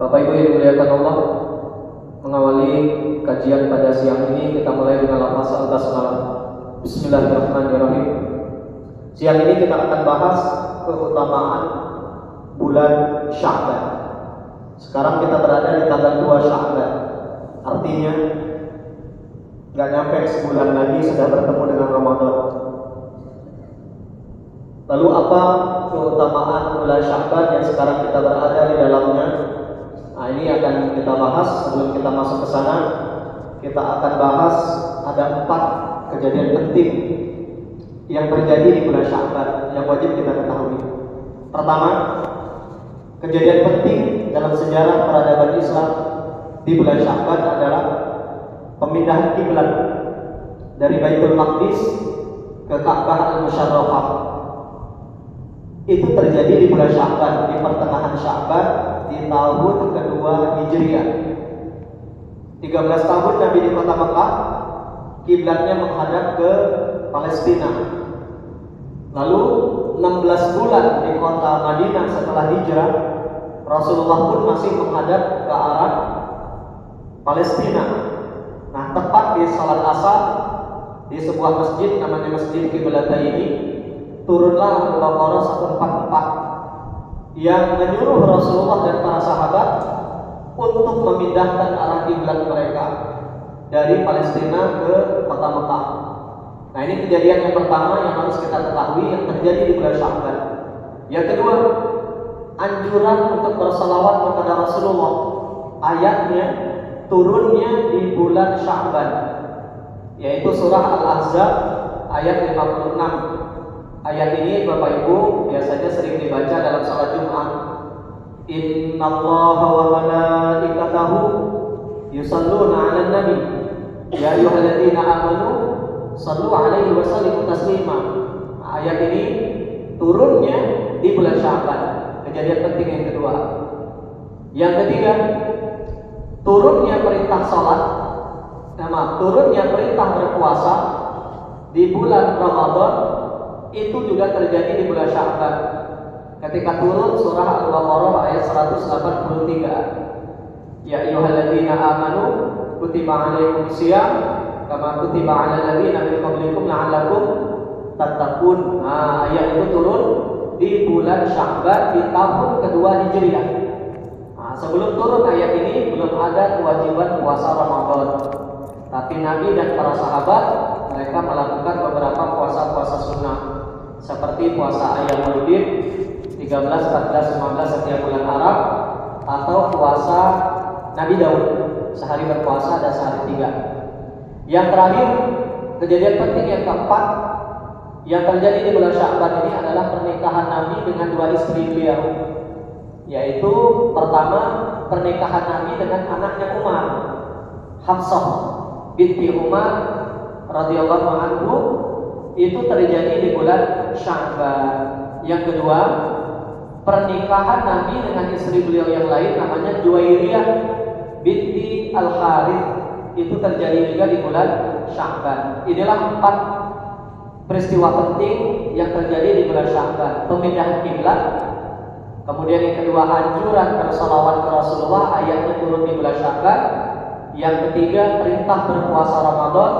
Bapak Ibu yang dimuliakan Allah, mengawali kajian pada siang ini kita mulai dengan lafaz al-basmalah. Bismillahirrahmanirrahim. Siang ini kita akan bahas keutamaan bulan Sya'ban. Sekarang kita berada di tanggal 2 Sya'ban. Artinya nggak nyampe sebulan lagi sudah bertemu dengan Ramadan. Lalu apa keutamaan bulan Sya'ban yang sekarang kita berada di dalamnya? Nah, ini akan kita bahas. Sebelum kita masuk ke sana, kita akan bahas ada 4 kejadian penting yang terjadi di bulan Sya'ban yang wajib kita ketahui. Pertama, kejadian penting dalam sejarah peradaban Islam di bulan Sya'ban adalah pemindahan kiblat dari Baitul Maqdis ke Ka'bah Al-Musyarrafah. Itu terjadi di bulan Sya'ban, di pertengahan Sya'ban di tahun kedua Hijriah. 13 tahun Nabi di kota Mekah, kiblatnya menghadap ke Palestina. Lalu 16 bulan di kota Madinah setelah hijrah, Rasulullah pun masih menghadap ke arah Palestina. Nah, tepat di salat Asar di sebuah masjid namanya Masjid Qiblataini, turunlah Al-Baqarah 144 yang menyuruh Rasulullah dan para sahabat untuk memindahkan arah kiblat mereka dari Palestina ke kota Mekah. Nah, ini kejadian yang pertama yang harus kita ketahui yang terjadi di bulan Sya'ban. Yang kedua, anjuran untuk bersalawat kepada Rasulullah. Ayatnya turunnya di bulan Sya'ban, yaitu surah Al-Ahzab ayat 56. Ayat ini Bapak Ibu biasanya sering dibaca dalam salat Jumat. Innallaha wa malaikatahu yusalluna 'alan nabi ya ayyuhalladzina amanu shallu 'alaihi wa sallimu taslima. Ayat ini turunnya di bulan Sya'ban. Kejadian penting yang kedua. Yang ketiga, turunnya perintah salat, turunnya perintah berpuasa di bulan Ramadan itu juga terjadi di bulan Sya'ban. Ketika turun surah Al-Baqarah ayat 183. Ya ayyuhalladzina amanu kutiba 'alaikumus shiyam kama kutiba 'alal ladzina min qablikum la'allakum tattaqun. Nah, ayat itu turun di bulan Sya'ban di tahun kedua Hijriah. Nah, sebelum turun ayat ini belum ada kewajiban puasa Ramadan. Tapi Nabi dan para sahabat mereka melakukan beberapa puasa-puasa sunnah, seperti puasa Ayyamul Bid 13, 14, 15 setiap bulan Arab, atau puasa Nabi Daud sehari berpuasa dan sehari 3. Yang terakhir, kejadian penting yang keempat yang terjadi di bulan Sya'ban ini adalah pernikahan Nabi dengan 2 istri beliau, yaitu pertama pernikahan Nabi dengan anaknya Umar, Hafsah binti Umar radhiyallahu anhu, itu terjadi di bulan Sya'ban. Yang kedua, pernikahan Nabi dengan istri beliau yang lain namanya Juwairiyah binti Al-Harith, itu terjadi juga di bulan Sya'ban. Inilah 4 peristiwa penting yang terjadi di bulan Sya'ban. Pemindahan kiblat, kemudian yang kedua anjuran bersalawat ke Rasulullah, ayatnya turun di bulan Sya'ban. Yang ketiga, perintah berpuasa Ramadan,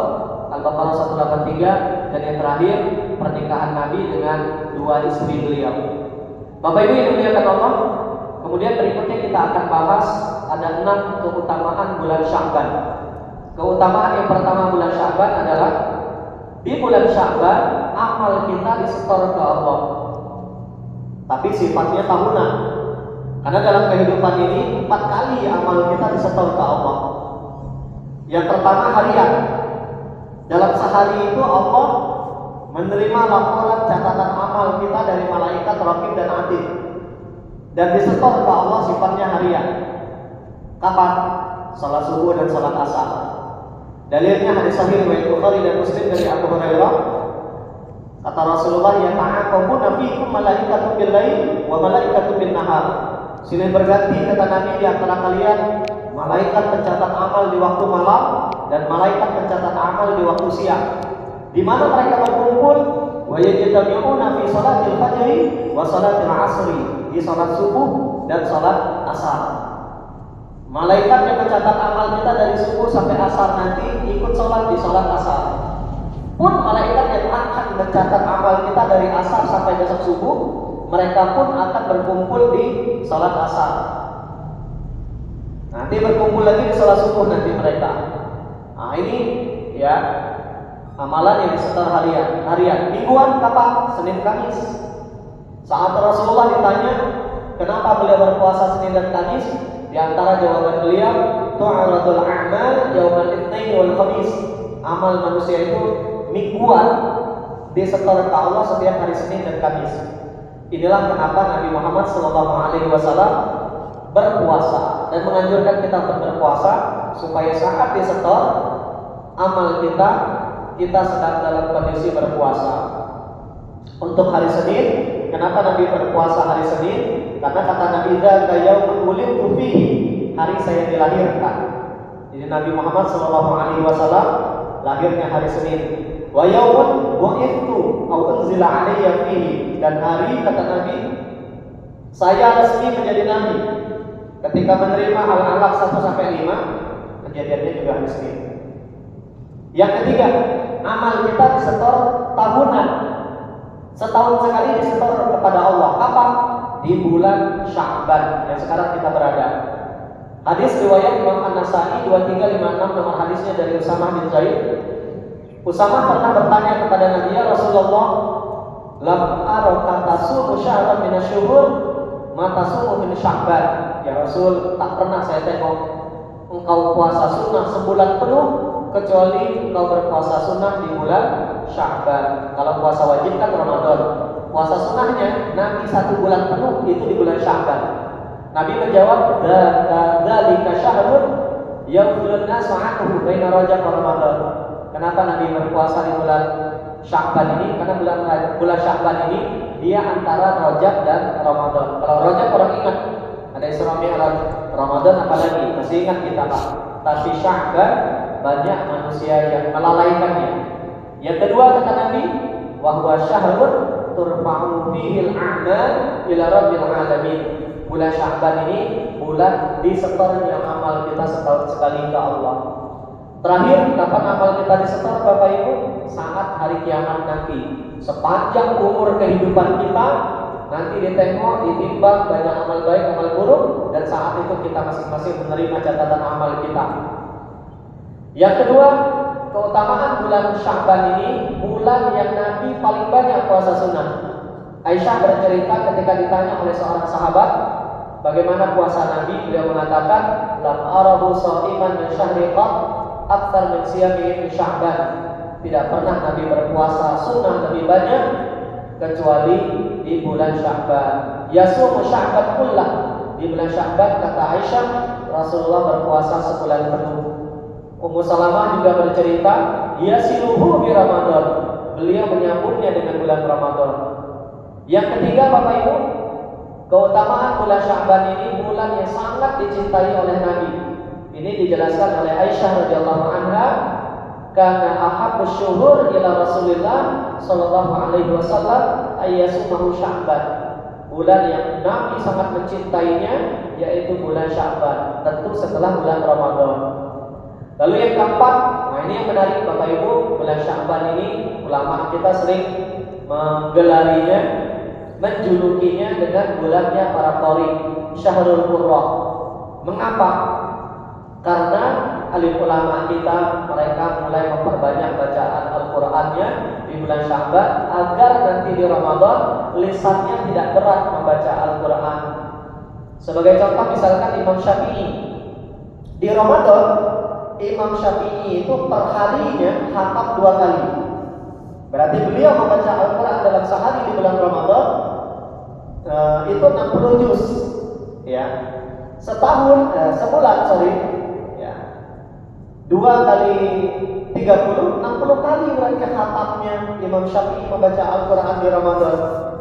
Al-Baqarah 183. Dan yang terakhir, pernikahan Nabi dengan 2 istri beliau. Bapak Ibu yang dimuliakan Allah, kemudian berikutnya kita akan bahas ada 6 keutamaan bulan Sya'ban. Keutamaan yang pertama bulan Sya'ban adalah di bulan Sya'ban amal kita disetor ke Allah, tapi sifatnya tahunan. Karena dalam kehidupan ini 4 kali amal kita disetor ke Allah. Yang pertama harian. Dalam sehari itu Allah menerima laporan catatan amal kita dari malaikat Raqib dan Atid, dan disetor ke Allah sifatnya harian. Kapan? Salat subuh dan salat asar. Dalilnya hadis sahih riwayat Bukhari dan Muslim dari Abu Hurairah. Kata Rasulullah, ya ta'aqabuna fikum malaikatun bil lail wa malaikatun bin nahar. Silih berganti kata Nabi di antara kalian malaikat pencatat amal di waktu malam dan malaikat pencatat amal di waktu siang. Di mana mereka berkumpul? Wa yajtami'una fi salatil fajri wa salatil asri, di salat subuh dan salat asar. Malaikat yang mencatat amal kita dari subuh sampai asar nanti ikut sholat di sholat asar. Pun malaikat yang akan mencatat amal kita dari asar sampai besok subuh, mereka pun akan berkumpul di sholat asar. Nanti berkumpul lagi di sholat subuh nanti mereka. Nah ini ya amalan yang disetor harian. Mingguan kapan? Senin Kamis. Saat Rasulullah ditanya kenapa beliau berpuasa Senin dan Kamis, di antara jawaban beliau, tu'radul a'mal yaumal itsnain wal khamis. Amal manusia itu mingguan disetor ke Allah setiap hari Senin dan Kamis. Inilah kenapa Nabi Muhammad SAW berpuasa dan menganjurkan kita untuk berpuasa supaya saat disetor amal kita sedang dalam kondisi berpuasa. Untuk hari Senin, kenapa Nabi berpuasa hari Senin? Karena kata Nabi, "Dzaka yaumun wulidtu fihi," hari saya dilahirkan. Jadi Nabi Muhammad SAW lahirnya hari Senin. Wa yaumun bu'ithu aw unzila alayya fihi, dan hari kata Nabi saya resmi menjadi nabi ketika menerima Al-Alaq 1 sampai 5, kejadiannya juga hari Senin. Yang ketiga, amal kita disetor tahunan. Setahun sekali disetor kepada Allah. Kapan? Di bulan Sya'ban yang sekarang kita berada. Hadis riwayat Imam An-Nasa'i 2356, nomor hadisnya dari Usamah bin Zaid. Usamah pernah bertanya kepada Nabi, "Ya Rasulullah, lam araka tasumu syahran min asy-syuhur ma tasumu min Sya'ban." Ya Rasul, tak pernah saya tengok engkau puasa sunnah sebulan penuh kecuali engkau berpuasa sunnah di bulan Sya'ban. Kalau puasa wajib kan Ramadan. Puasa sunnahnya Nabi 1 bulan penuh itu di bulan Sya'ban. Nabi menjawab, "Dzalika syahrun yafdhulun nasu anhu baina Rajab wa Ramadan." Kenapa Nabi berpuasa di bulan Sya'ban ini? Karena bulan Sya'ban ini dia antara Rajab dan Ramadan. Kalau Rajab orang ingat ada Isra Mi'raj, Ramadan apalagi masih ingat kita Pak. Tapi Sya'ban banyak manusia yang melalaikannya. Yang kedua kata Nabi, wa huwa syahrun turfa'u fihi al-a'mal ila rabbil alamin. Bulan Sya'ban ini bulan disetornya amal kita setahun sekali ke Allah. Terakhir, kapan amal kita disetor Bapak Ibu? Saat hari kiamat nanti. Sepanjang umur kehidupan kita nanti ditengok, ditimbang banyak amal baik, amal buruk, dan saat itu kita masing-masing menerima catatan amal kita. Yang kedua, keutamaan bulan Sya'ban ini bulan yang Nabi paling banyak puasa sunnah. Aisyah bercerita ketika ditanya oleh seorang sahabat bagaimana puasa Nabi, beliau mengatakan, "Lam arahu sha'iman min syahri qat aktsar min siyamihi fi Sya'ban." Tidak pernah Nabi berpuasa sunnah lebih banyak kecuali di bulan Sya'ban. Yasumu Sya'ban kullah. Di bulan Sya'ban kata Aisyah, Rasulullah berpuasa sebulan penuh. Ummu Salamah juga bercerita, yasiluhu bi Ramadan. Beliau menyambutnya dengan bulan Ramadan. Yang ketiga Bapak Ibu, keutamaan bulan Sya'ban ini bulan yang sangat dicintai oleh Nabi. Ini dijelaskan oleh Aisyah radhiyallahu anha, karena ahabbus syuhur ila Rasulillah sallallahu alaihi wasallam ayyasumahu Sya'ban. Bulan yang Nabi sangat mencintainya yaitu bulan Sya'ban, tentu setelah bulan Ramadan. Lalu yang keempat, nah ini yang menarik Bapak Ibu, bulan Sya'ban ini ulama kita sering menggelarinya, menjulukinya dengan bulannya para qari, Syahrul Qurra. Mengapa? Karena alim ulama kita mereka mulai memperbanyak bacaan Al-Qur'annya di bulan Sya'ban agar nanti di Ramadan lisannya tidak berat membaca Al-Qur'an. Sebagai contoh misalkan Imam Syafi'i di Ramadan, Imam Syafi'i itu per harinya khatam 2 kali. Berarti beliau membaca Al-Quran dalam sehari di bulan Ramadan itu 60 juz, ya. Sebulan ya. 2 kali 30, 60 kali berarti khatamnya Imam Syafi'i membaca Al-Quran di Ramadan.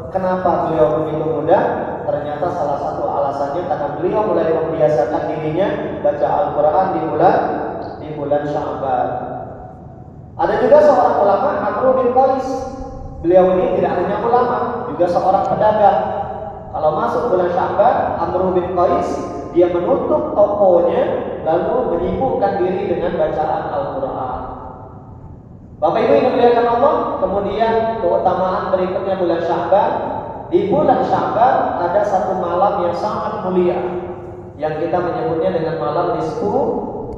Kenapa beliau begitu mudah? Ternyata salah satu alasannya karena beliau mulai membiasakan dirinya baca Al-Quran di bulan Sya'ban. Ada juga seorang ulama, Amr bin Qais. Beliau ini tidak hanya ulama, juga seorang pedagang. Kalau masuk bulan Sya'ban, Amr bin Qais dia menutup tokonya lalu menyibukkan diri dengan bacaan Al-Quran. Bapak Ibu yang dimuliakan Allah, kemudian keutamaan berikutnya bulan Sya'ban. Di bulan Sya'ban ada satu malam yang sangat mulia yang kita menyebutnya dengan malam nisfu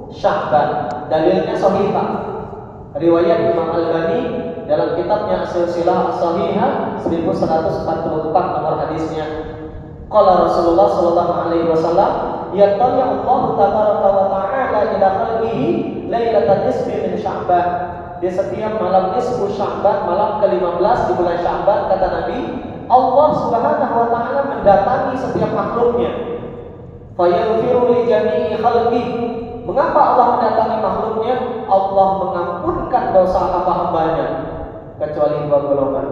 Sya'ban. Dalilnya sahihah. Riwayat Imam Al-Albani dalam kitabnya Silsilah As-Shahihah 1144 nomor hadisnya. Qala Rasulullah sallallahu alaihi wasallam, "Yattali Allah tabaraka wa ta'ala ila khalqihi lailatan nisfi min Sya'ban." Di setiap malam nisfu Sya'ban, malam ke-15 di bulan Sya'ban, kata Nabi, Allah Subhanahu wa taala mendatangi setiap makhluknya. Fayaghfiru li jami'i khalqihi. Mengapa Allah mendatangi makhluknya? Allah mengampunkan dosa hamba-hambanya kecuali dua golongan.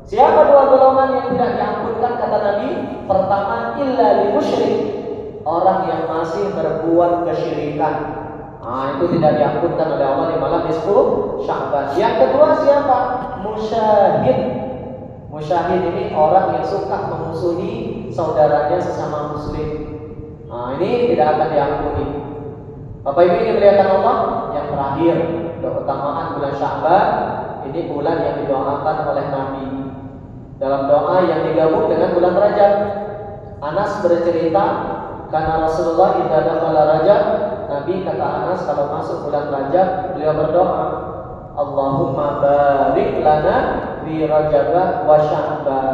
Siapa dua golongan yang tidak diampunkan kata Nabi? Pertama, illa li musyrik, orang yang masih berbuat kesyirikan. Itu tidak diampunkan oleh Allah di malam nisfu Sya'ban. Yang kedua siapa? Musyahid. Musyahid ini orang yang suka memusuhi saudaranya sesama muslim. Ini tidak akan diampuni. Bapak Ibu ini melihat Allah. Yang terakhir, keutamaan bulan Sya'ban, ini bulan yang didoakan oleh Nabi dalam doa yang digabung dengan bulan Rajab. Anas bercerita, karena Rasulullah idza dakhala Rajab, Nabi kata Anas kalau masuk bulan Rajab beliau berdoa, Allahumma barik lana fi Rajab wa Sya'ban.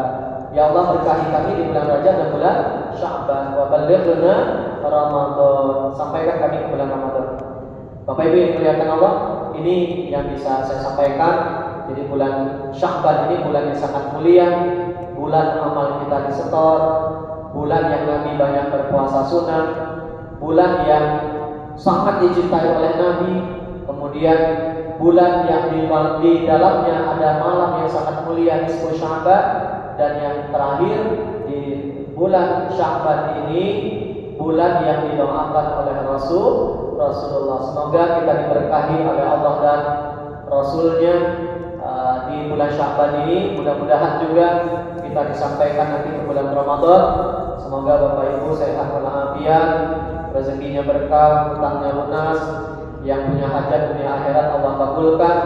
Ya Allah, berkahi kami di bulan Rajab dan bulan Sya'ban, wa ballighna Ramadan, sampaikan kami ke bulan Ramadan. Bapak Ibu yang dimuliakan Allah, ini yang bisa saya sampaikan. Jadi bulan Sya'ban ini bulan yang sangat mulia, bulan amal kita disetor, bulan yang Nabi banyak berpuasa sunnah, bulan yang sangat dicintai oleh Nabi, kemudian bulan yang di dalamnya ada malam yang sangat mulia nisfu Sya'ban, dan yang terakhir di bulan Sya'ban ini bulan yang didoakan oleh Rasulullah. Semoga kita diberkahi oleh Allah dan Rasulnya di bulan Sya'ban ini. Mudah-mudahan juga kita disampaikan nanti ke bulan Ramadan. Semoga Bapak Ibu sehat walafiat, rezekinya berkah, utangnya lunas, yang punya hajat dunia akhirat Allah kabulkan,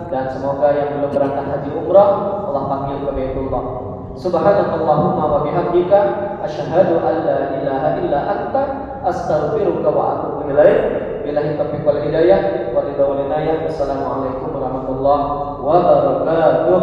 dan semoga yang belum berangkat haji umrah Allah panggil ke Baitullah. Subhanakallahumma wa bihamdika asyhadu an la ilaha illa anta astaghfiruka wa atubu ilaik. Billahi taufiq wal hidayah wa ridha wal inayah. Wassalamualaikum warahmatullahi wabarakatuh.